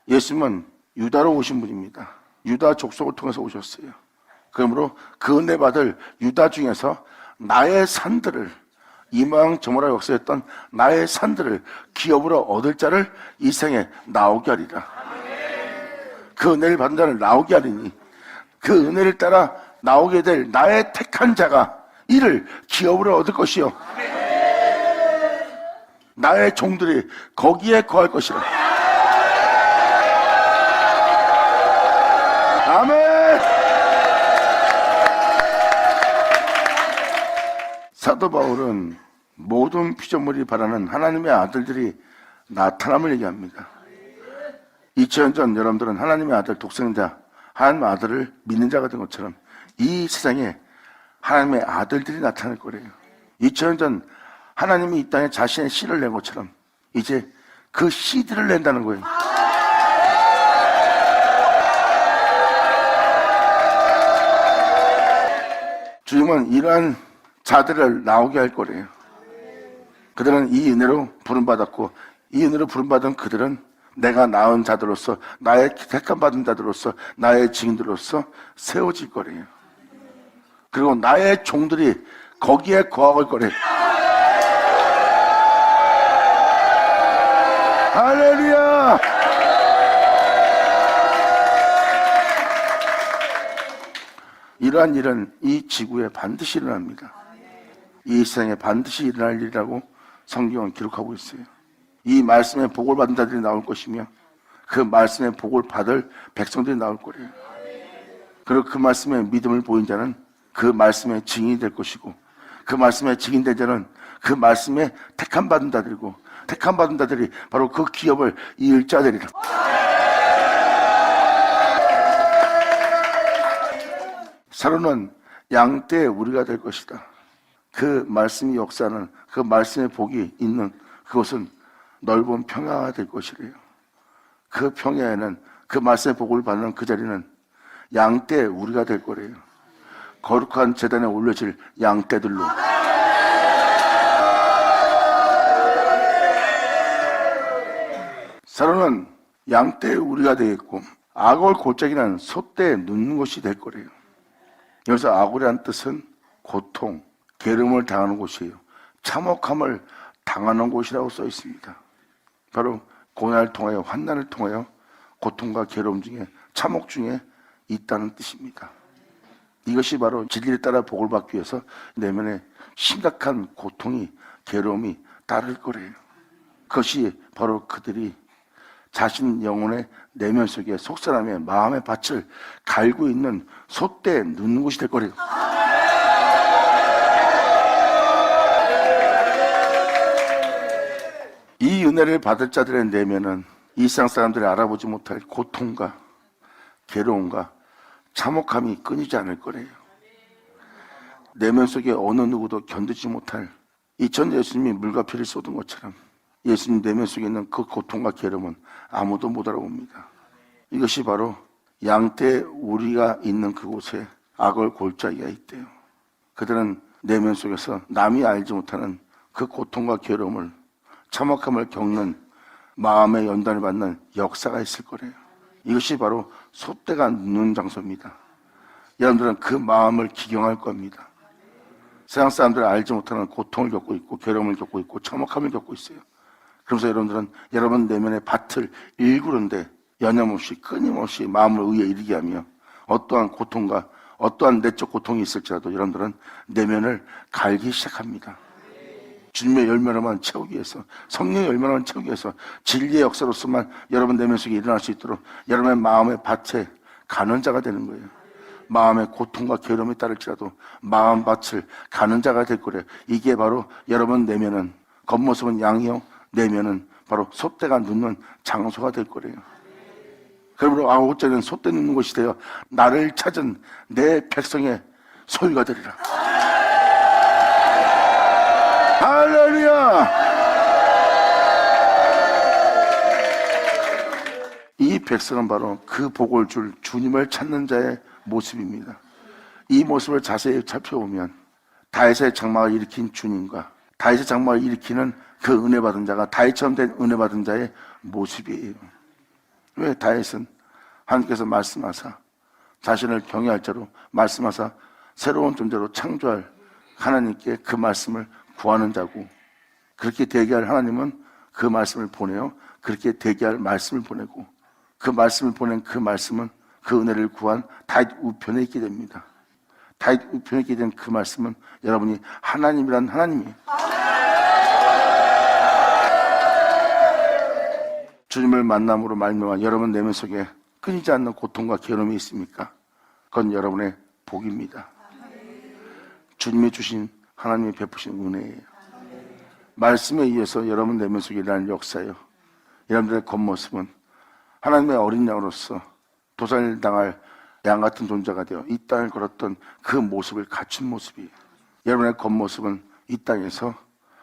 예수님은 유다로 오신 분입니다. 유다 족속을 통해서 오셨어요. 그러므로 그 은혜 받을 유다 중에서 나의 산들을, 이 모양 저 모양 역사였던 나의 산들을 기업으로 얻을 자를 이 생에 나오게 하리라. 그 은혜를 받은 자를 나오게 하리니 그 은혜를 따라 나오게 될 나의 택한 자가 이를 기업으로 얻을 것이요, 나의 종들이 거기에 거할 것이라. 아멘. 사도 바울은 모든 피조물이 바라는 하나님의 아들들이 나타남을 얘기합니다. 2000년 전 여러분들은 하나님의 아들, 독생자 하나님의 아들을 믿는 자가 된 것처럼 이 세상에 하나님의 아들들이 나타날 거래요. 2000년 전 하나님이 이 땅에 자신의 씨를 낸 것처럼 이제 그 씨들을 낸다는 거예요. 주님은 이러한 자들을 나오게 할 거래요. 그들은 이 은혜로 부름받았고, 이 은혜로 부름받은 그들은 내가 낳은 자들로서, 나의 택함받은 자들로서, 나의 증인들로서 세워질 거래요. 그리고 나의 종들이 거기에 거할 거래요. 할렐루야! 이러한 일은 이 지구에 반드시 일어납니다. 이 세상에 반드시 일어날 일이라고 성경은 기록하고 있어요. 이 말씀의 복을 받은 자들이 나올 것이며 그 말씀의 복을 받을 백성들이 나올 거예요. 그리고 그 말씀에 믿음을 보인 자는 그 말씀의 증인이 될 것이고, 그 말씀의 증인된 자는 그 말씀에 택함 받은 자들이고, 택함 받은 자들이 바로 그 기업을 이을 자들이라. 사로는 양떼의 우리가 될 것이다. 그 말씀이 역사하는, 그 말씀의 복이 있는 그것은 넓은 평야가 될 것이래요. 그 평야에는 그 말씀의 복을 받는 그 자리는 양떼 우리가 될 거래요. 거룩한 제단에 올려질 양떼들로. 사로는 양떼 우리가 되겠고, 악을 골짜기는 소떼에 눕는 곳이 될 거래요. 여기서 악이라는 뜻은 고통, 괴로움을 당하는 곳이에요. 참혹함을 당하는 곳이라고 써 있습니다. 바로 고난을 통하여, 환난을 통하여 고통과 괴로움 중에, 참혹 중에 있다는 뜻입니다. 이것이 바로 진리를 따라 복을 받기 위해서 내면에 심각한 고통이, 괴로움이 따를 거래요. 그것이 바로 그들이 자신 영혼의 내면 속에 속사람의 마음의 밭을 갈고 있는 소떼에 눕는 곳이 될 거래요. 이 은혜를 받을 자들의 내면은 이 세상 사람들이 알아보지 못할 고통과 괴로움과 참혹함이 끊이지 않을 거래요. 내면 속에 어느 누구도 견디지 못할, 이전 예수님이 물과 피를 쏟은 것처럼 예수님 내면 속에 있는 그 고통과 괴로움은 아무도 못 알아봅니다. 이것이 바로 양떼 우리가 있는 그곳에 악을 골짜기가 있대요. 그들은 내면 속에서 남이 알지 못하는 그 고통과 괴로움을, 참혹함을 겪는 마음의 연단을 받는 역사가 있을 거래요. 이것이 바로 소떼가 눕는 장소입니다. 여러분들은 그 마음을 기경할 겁니다. 세상 사람들은 알지 못하는 고통을 겪고 있고, 괴로움을 겪고 있고, 참혹함을 겪고 있어요. 그러면서 여러분들은 여러분 내면의 밭을 일구는데 여념없이, 끊임없이 마음을 의에 이르게 하며, 어떠한 고통과 어떠한 내적 고통이 있을지라도 여러분들은 내면을 갈기 시작합니다. 주님의 열매로만 채우기 위해서, 성령의 열매로만 채우기 위해서, 진리의 역사로서만 여러분 내면 속에 일어날 수 있도록 여러분의 마음의 밭에 가는 자가 되는 거예요. 마음의 고통과 괴로움이 따를지라도 마음 밭을 가는 자가 될 거래요. 이게 바로 여러분 내면은, 겉모습은 양이요, 내면은 바로 소떼가 눕는 장소가 될 거래요. 그러므로 아우짜리는 소떼 눕는 곳이 되어 나를 찾은 내 백성의 소유가 되리라. 할렐루야! 이 백성은 바로 그 복을 줄 주님을 찾는 자의 모습입니다. 이 모습을 자세히 살펴보면 다윗의 장막을 일으킨 주님과 다윗의 장막을 일으키는 그 은혜 받은 자가 다윗처럼 된 은혜 받은 자의 모습이에요. 왜? 다윗은 하나님께서 말씀하사 자신을 경외할 자로 말씀하사 새로운 존재로 창조할 하나님께 그 말씀을 구하는 자고, 그렇게 대기할 하나님은 그 말씀을 보내요. 그렇게 대기할 말씀을 보내고, 그 말씀을 보낸 그 말씀은 그 은혜를 구한 다윗 우편에 있게 됩니다. 다윗 우편에 있게 된 그 말씀은 여러분이 하나님이란 하나님이에요. 주님을 만남으로 말미암아 여러분 내면 속에 끊이지 않는 고통과 괴로움이 있습니까? 그건 여러분의 복입니다. 주님이 주신, 하나님이 베푸신 은혜예요. 말씀에 의해서 여러분 내면 속에 일어나는 역사예요. 여러분들의 겉모습은 하나님의 어린 양으로서 도살당할 양 같은 존재가 되어 이 땅을 걸었던 그 모습을 갖춘 모습이에요. 여러분의 겉모습은 이 땅에서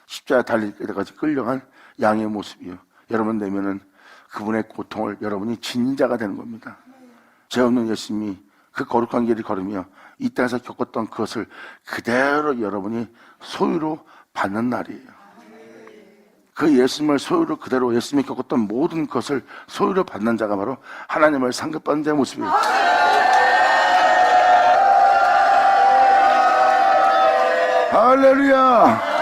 십자가에 달릴 때까지 끌려간 양의 모습이에요. 여러분 내면은 그분의 고통을 여러분이 지닌 자가 되는 겁니다. 죄 없는 예수님이 그 거룩한 길을 걸으며 이 땅에서 겪었던 그것을 그대로 여러분이 소유로 받는 날이에요. 그 예수님을 소유로 그대로, 예수님이 겪었던 모든 것을 소유로 받는 자가 바로 하나님을 상급받는 자의 모습이에요. 할렐루야!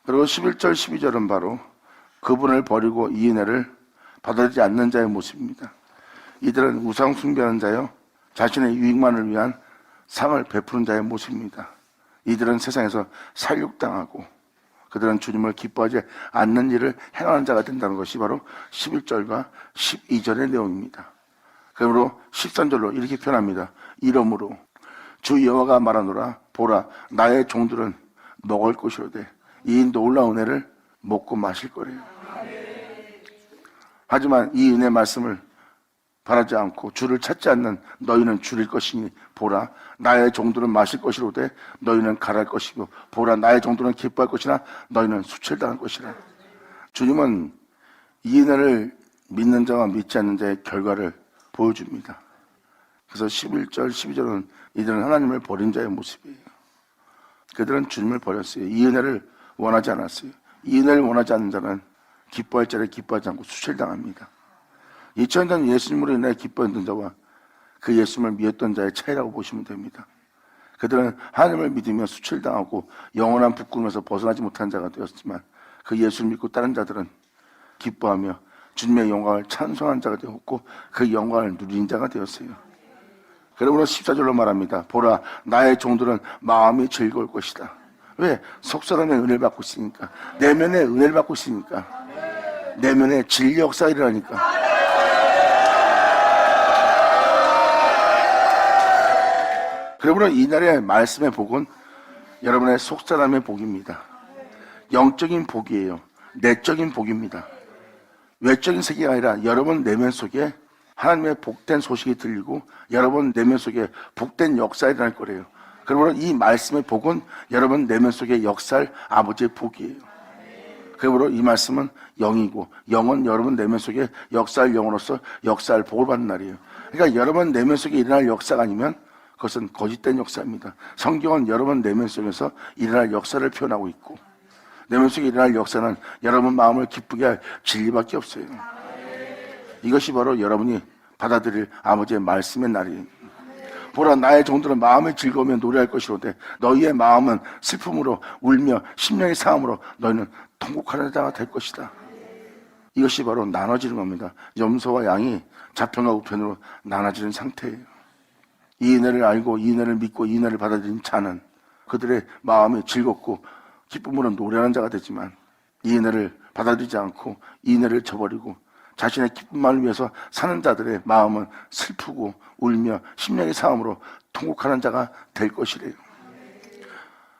그리고 11절 12절은 바로 그분을 버리고 이 은혜를 받아들이지 않는 자의 모습입니다. 이들은 우상 숭배하는 자요, 자신의 유익만을 위한 상을 베푸는 자의 모습입니다. 이들은 세상에서 살육당하고 그들은 주님을 기뻐하지 않는 일을 행하는 자가 된다는 것이 바로 11절과 12절의 내용입니다. 그러므로 13절로 이렇게 표현합니다. 이러므로 주 여호와가 말하노라, 보라 나의 종들은 먹을 것이로되 이 놀라운 은혜를 먹고 마실 거래요. 하지만 이 은혜 말씀을 바라지 않고 주를 찾지 않는 너희는 줄일 것이니 보라 나의 종들은 마실 것이로되 너희는 갈할 것이고 보라 나의 종들은 기뻐할 것이나 너희는 수치를 당할 것이라. 주님은 이 은혜를 믿는 자와 믿지 않는 자의 결과를 보여줍니다. 그래서 11절, 12절은 이들은 하나님을 버린 자의 모습이에요. 그들은 주님을 버렸어요. 이 은혜를 원하지 않았어요. 이 은혜를 원하지 않는 자는 기뻐할 자를 기뻐하지 않고 수치당합니다. 2000년 전 예수님으로 인해 기뻐했던 자와 그 예수님을 믿었던 자의 차이라고 보시면 됩니다. 그들은 하나님을 믿으며 수치당하고 영원한 부끄러움에서 벗어나지 못한 자가 되었지만 그 예수를 믿고 다른 자들은 기뻐하며 주님의 영광을 찬송한 자가 되었고 그 영광을 누린 자가 되었어요. 그러므로 14절로 말합니다. 보라, 나의 종들은 마음이 즐거울 것이다. 왜? 속사람의 은혜를 받고 있으니까. 내면의 은혜를 받고 있으니까. 내면의 진리 역사가 일어나니까. 그러므로 이날의 말씀의 복은 여러분의 속사람의 복입니다. 영적인 복이에요. 내적인 복입니다. 외적인 세계가 아니라 여러분 내면 속에 하나님의 복된 소식이 들리고 여러분 내면 속에 복된 역사가 일어날 거래요. 그러므로 이 말씀의 복은 여러분 내면 속에 역사할 아버지의 복이에요. 그러므로 이 말씀은 영이고 영은 여러분 내면 속에 역사할 영으로서 역사할 복을 받는 날이에요. 그러니까 여러분 내면 속에 일어날 역사가 아니면 그것은 거짓된 역사입니다. 성경은 여러분 내면 속에서 일어날 역사를 표현하고 있고 내면 속에 일어날 역사는 여러분 마음을 기쁘게 할 진리밖에 없어요. 이것이 바로 여러분이 받아들일 아버지의 말씀의 날이에요. 보라, 나의 종들은 마음의 즐거우며 노래할 것이로되 너희의 마음은 슬픔으로 울며 심령의 상함으로 너희는 통곡하는 자가 될 것이다. 이것이 바로 나눠지는 겁니다. 염소와 양이 좌편과 우편으로 나눠지는 상태예요. 이 은혜를 알고 이 은혜를 믿고 이 은혜를 받아들인 자는 그들의 마음이 즐겁고 기쁨으로 노래하는 자가 되지만 이 은혜를 받아들이지 않고 이 은혜를 저버리고 자신의 기쁨만을 위해서 사는 자들의 마음은 슬프고 울며 심령의 상함으로 통곡하는 자가 될 것이래요.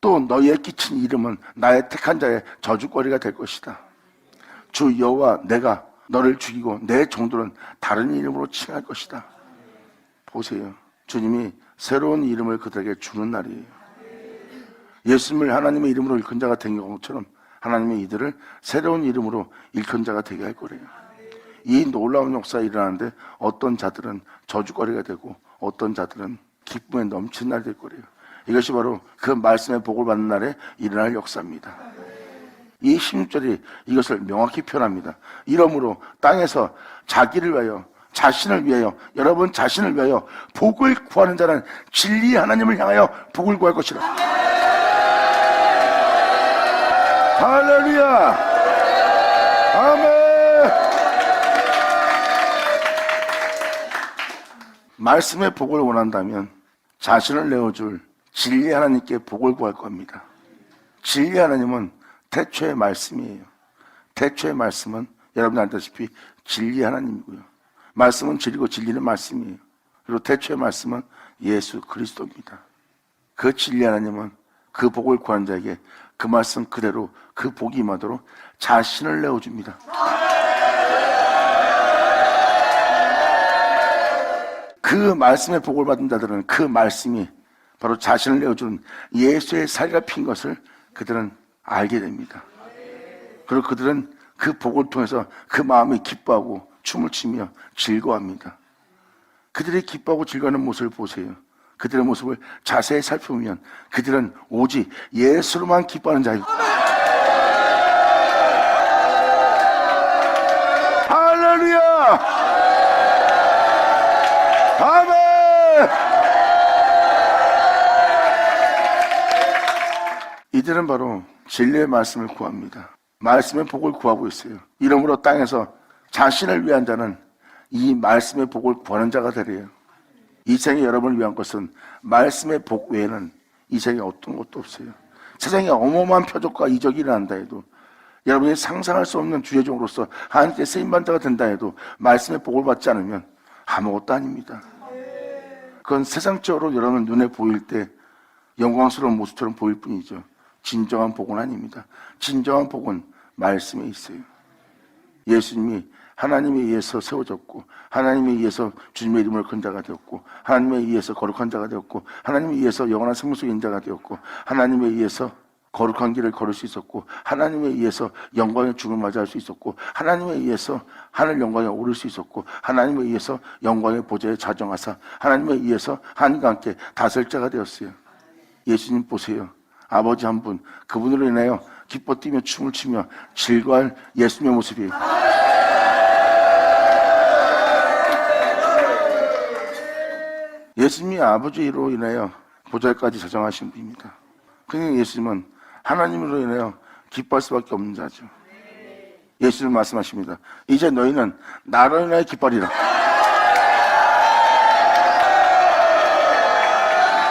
또 너희의 끼친 이름은 나의 택한 자의 저주거리가 될 것이다. 주 여호와 내가 너를 죽이고 내 종들은 다른 이름으로 칭할 것이다. 보세요. 주님이 새로운 이름을 그들에게 주는 날이에요. 예수님을 하나님의 이름으로 일컫는 자가 된 것처럼 하나님의 이들을 새로운 이름으로 일컫는 자가 되게 할 거래요. 이 놀라운 역사가 일어나는데 어떤 자들은 저주거리가 되고 어떤 자들은 기쁨에 넘치는 날이 될 거래요. 이것이 바로 그 말씀의 복을 받는 날에 일어날 역사입니다. 이 16절이 이것을 명확히 표현합니다. 이러므로 땅에서 자기를 위하여 자신을 위하여 여러분 자신을 위하여 복을 구하는 자는 진리의 하나님을 향하여 복을 구할 것이라. 할렐루야. 아멘. 말씀의 복을 원한다면 자신을 내어줄 진리의 하나님께 복을 구할 겁니다. 진리의 하나님은 태초의 말씀이에요. 태초의 말씀은 여러분 알다시피 진리의 하나님이고요. 말씀은 진리고 진리는 말씀이에요. 그리고 태초의 말씀은 예수 그리스도입니다. 그 진리 하나님은 그 복을 구한 자에게 그 말씀 그대로 그 복이 임하도록 자신을 내어줍니다. 그 말씀의 복을 받은 자들은 그 말씀이 바로 자신을 내어주는 예수의 살이가 핀 것을 그들은 알게 됩니다. 그리고 그들은 그 복을 통해서 그 마음이 기뻐하고 춤을 추며 즐거워합니다. 그들이 기뻐하고 즐거워하는 모습을 보세요. 그들의 모습을 자세히 살펴보면 그들은 오직 예수로만 기뻐하는 자이고 할렐루야. 아멘. 이들은 바로 진리의 말씀을 구합니다. 말씀의 복을 구하고 있어요. 이러므로 땅에서 자신을 위한 자는 이 말씀의 복을 구하는 자가 되래요. 이 생에 여러분을 위한 것은 말씀의 복 외에는 이 생에 어떤 것도 없어요. 세상에 어마어마한 표적과 이적이 일어난다 해도 여러분이 상상할 수 없는 주의 종으로서 하나님께 쓰임받는 자가 된다 해도 말씀의 복을 받지 않으면 아무것도 아닙니다. 그건 세상적으로 여러분 눈에 보일 때 영광스러운 모습처럼 보일 뿐이죠. 진정한 복은 아닙니다. 진정한 복은 말씀에 있어요. 예수님이 하나님에 의해서 세워졌고 하나님에 의해서 주님의 이름을 건 자가 되었고 하나님에 의해서 거룩한 자가 되었고 하나님에 의해서 영원한 생명 속에 있는 자가 되었고 하나님에 의해서 거룩한 길을 걸을 수 있었고, 하나님에 의해서 영광의 죽음을 맞이할 수 있었고, 하나님에 의해서 하늘 영광에 오를 수 있었고, 하나님에 의해서 영광의 보좌에 자정하사 하나님에 의해서 하나님과 함께 다스릴 자가 되었어요. 예수님 보세요. 아버지 한 분, 그분으로 인하여 기뻐 뛰며 춤을 추며 즐거워할 예수님의 모습이에요. 예수님이 아버지로 인하여 보좌까지 자정하신 분입니다. 그러니 예수님은 하나님으로 인하여 기뻐할 수밖에 없는 자죠. 예수님 말씀하십니다. 이제 너희는 나로 인하여 기뻐하리라.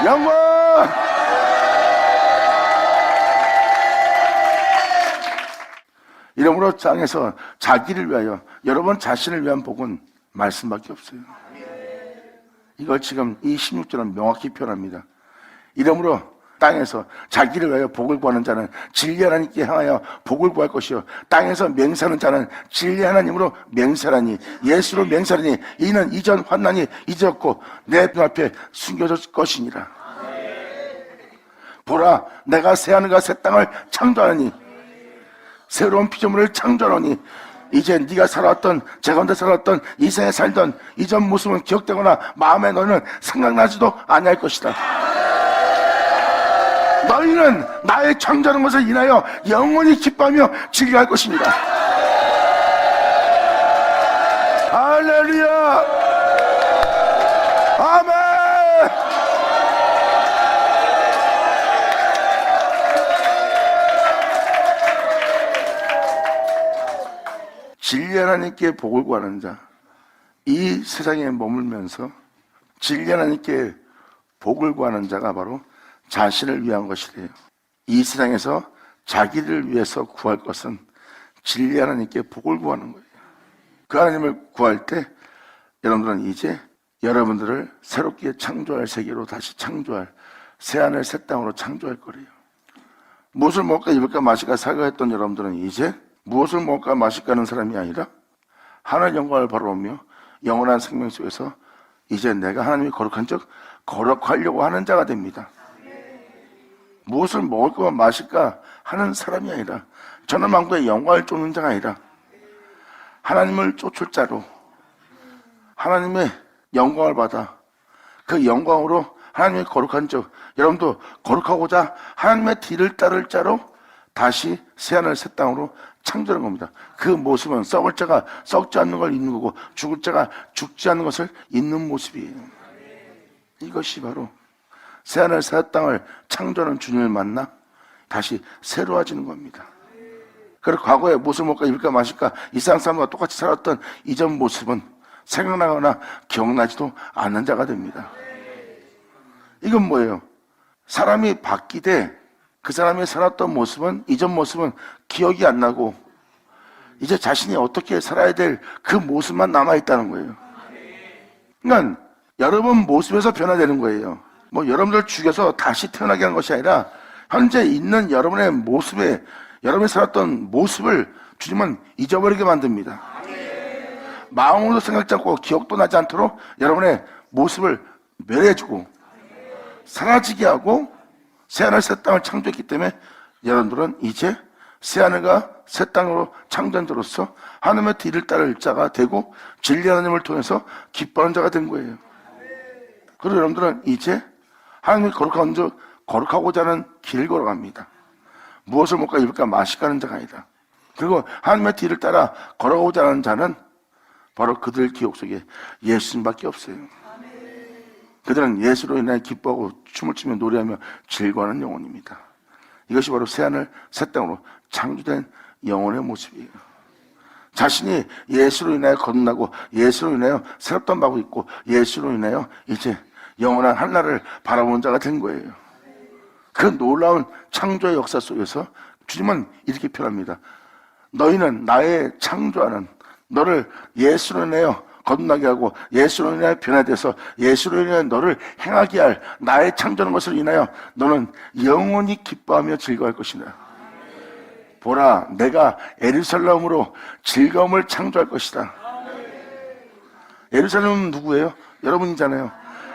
영광! 이러므로 땅에서 자기를 위하여, 여러분 자신을 위한 복은 말씀밖에 없어요. 이걸 지금 이 16절은 명확히 표현합니다. 이러므로 땅에서 자기를 위하여 복을 구하는 자는 진리 하나님께 향하여 복을 구할 것이요, 땅에서 맹세하는 자는 진리 하나님으로 맹세하니, 예수로 맹세하니, 이는 이전 환난이 잊었고 내 눈앞에 숨겨졌을 것이니라. 보라, 내가 새하늘과 새 땅을 창조하니, 새로운 피조물을 창조하니, 이제 네가 살아왔던, 제 가운데 살아왔던, 이 생에 살던 이전 모습은 기억되거나 마음에 너는 생각나지도 아니할 것이다. 너희는 나의 창조하는 것을 인하여 영원히 기뻐하며 즐겨할 것입니다. 할렐루야! 아멘! 진리 하나님께 복을 구하는 자, 이 세상에 머물면서 진리 하나님께 복을 구하는 자가 바로 자신을 위한 것이래요. 이 세상에서 자기를 위해서 구할 것은 진리 하나님께 복을 구하는 거예요. 그 하나님을 구할 때 여러분들은 이제 여러분들을 새롭게 창조할 세계로 다시 창조할, 새하늘 새 땅으로 창조할 거래요. 무엇을 먹을까 입을까 마실까 살까 했던 여러분들은 이제 무엇을 먹을까 마실까 하는 사람이 아니라 하늘 영광을 바라보며 영원한 생명 속에서 이제 내가 하나님이 거룩한 적 거룩하려고 하는 자가 됩니다. 무엇을 먹을까 마실까 하는 사람이 아니라, 전원망도의 영광을 쫓는 자가 아니라 하나님을 쫓을 자로, 하나님의 영광을 받아 그 영광으로 하나님의 거룩한 적, 여러분도 거룩하고자 하나님의 뒤를 따를 자로 다시 새하늘 새 땅으로 창조하는 겁니다. 그 모습은 썩을 자가 썩지 않는 걸 잊는 거고, 죽을 자가 죽지 않는 것을 잊는 모습이에요. 이것이 바로 새하늘 새 땅을 창조하는 주님을 만나 다시 새로워지는 겁니다. 그리고 과거에 무엇을 먹을까 입을까 마실까 이 세상 사람과 똑같이 살았던 이전 모습은 생각나거나 기억나지도 않는 자가 됩니다. 이건 뭐예요? 사람이 바뀌되 그 사람이 살았던 모습은, 이전 모습은 기억이 안 나고 이제 자신이 어떻게 살아야 될 그 모습만 남아있다는 거예요. 그러니까 여러분 모습에서 변화되는 거예요. 뭐 여러분들 죽여서 다시 태어나게 하는 것이 아니라 현재 있는 여러분의 모습에, 여러분이 살았던 모습을 주님은 잊어버리게 만듭니다. 마음으로도 생각지 않고 기억도 나지 않도록 여러분의 모습을 멸해주고 사라지게 하고 새하늘 새 땅을 창조했기 때문에 여러분들은 이제 새하늘과 새 땅으로 창조한 자로서 하나님의 뒤를 따를 자가 되고 진리 하나님을 통해서 기뻐하는 자가 된 거예요. 그리고 여러분들은 이제 하나님이 거룩하고자 하는 길을 걸어갑니다. 무엇을 먹을까 입을까 마실까 하는 자가 아니다. 그리고 하나님의 뒤를 따라 걸어가고자 하는 자는 바로 그들 기억 속에 예수님밖에 없어요. 그들은 예수로 인해 기뻐하고 춤을 추며 노래하며 즐거워하는 영혼입니다. 이것이 바로 새하늘 새 땅으로 창조된 영혼의 모습이에요. 자신이 예수로 인하여 거듭나고 예수로 인하여 새롭던 바고 있고 예수로 인하여 이제 영원한 한날을 바라보는 자가 된 거예요. 그 놀라운 창조의 역사 속에서 주님은 이렇게 표현합니다. 너희는 나의 창조하는, 너를 예수로 인하여 거듭나게 하고 예수로 인하여 변화돼서 예수로 인하여 너를 행하게 할 나의 창조하는 것을 인하여 너는 영원히 기뻐하며 즐거워할 것이다. 보라, 내가 예루살렘으로 즐거움을 창조할 것이다. 예루살렘은 누구예요? 여러분이잖아요.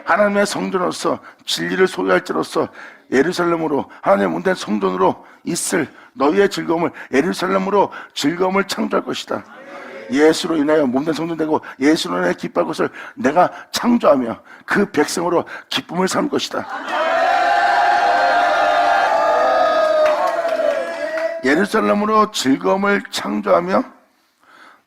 하나님의 성전으로서 진리를 소유할지로서 예루살렘으로 하나님의 문된 성전으로 있을 너희의 즐거움을 예루살렘으로 즐거움을 창조할 것이다. 예수로 인하여 몸된 성전 되고 예수로 인하여 기뻐할 것을 내가 창조하며 그 백성으로 기쁨을 삼을 것이다. 예루살렘으로 즐거움을 창조하며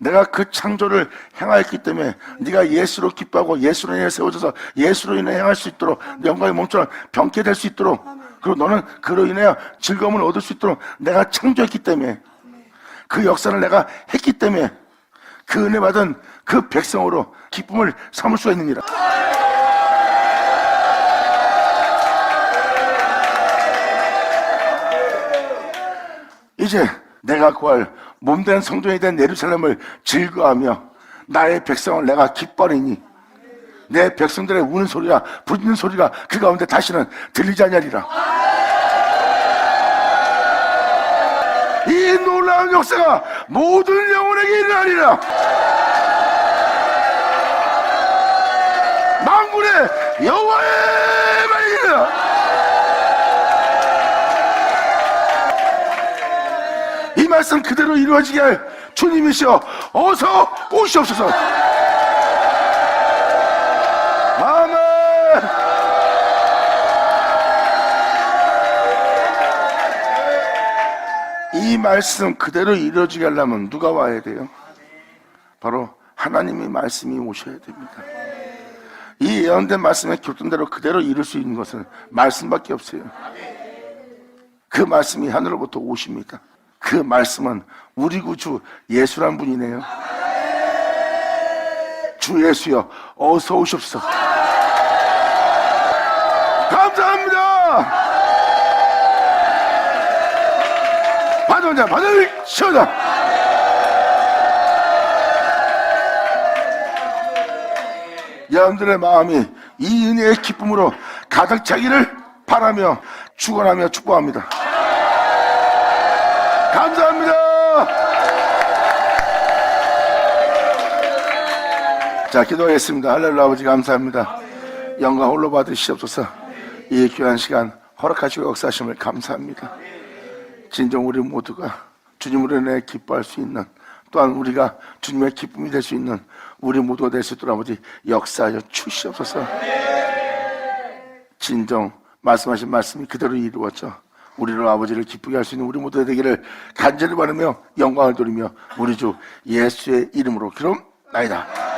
내가 그 창조를 행하였기 때문에 네가 예수로 기뻐하고 예수로 인해 세워져서 예수로 인해 행할 수 있도록 영광의 몸처럼 병케 될 수 있도록, 그리고 너는 그로 인하여 즐거움을 얻을 수 있도록 내가 창조했기 때문에, 그 역사를 내가 했기 때문에 그 은혜 받은 그 백성으로 기쁨을 삼을 수가 있느니라. 이제 내가 구할 몸된 성전이 된 예루살렘을 즐거워하며 나의 백성을 내가 기뻐하리니 내 백성들의 우는 소리와 부르는 소리가 그 가운데 다시는 들리지 아니하리라. 이 놀라운 역사가 모든 영혼에게 일어나리라. 만군의 여호와의 말이니라. 이 말씀 그대로 이루어지게 할 주님이시여 어서 오시옵소서. 아멘. 이 말씀 그대로 이루어지게 하려면 누가 와야 돼요? 바로 하나님의 말씀이 오셔야 됩니다. 이 예언된 말씀의 교통대로 그대로 이룰 수 있는 것은 말씀밖에 없어요. 그 말씀이 하늘로부터 오십니다. 그 말씀은 우리 구주 예수란 분이네요. 주 예수여 어서 오십시오. 감사합니다. 받은 자 받으시오다. 여러분들의 마음이 이 은혜의 기쁨으로 가득 차기를 바라며 축원하며 축복합니다. 감사합니다. 자, 기도하겠습니다. 할렐루야. 아버지 감사합니다. 영광 홀로 받으시옵소서. 이 귀한 시간 허락하시고 역사하심을 감사합니다. 진정 우리 모두가 주님으로 인해 기뻐할 수 있는, 또한 우리가 주님의 기쁨이 될 수 있는 우리 모두가 될 수 있도록 아버지 역사하여 주시옵소서. 진정 말씀하신 말씀이 그대로 이루어져 우리로 아버지를 기쁘게 할 수 있는 우리 모두가 되기를 간절히 바라며 영광을 돌리며 우리 주 예수의 이름으로 기도합나이다.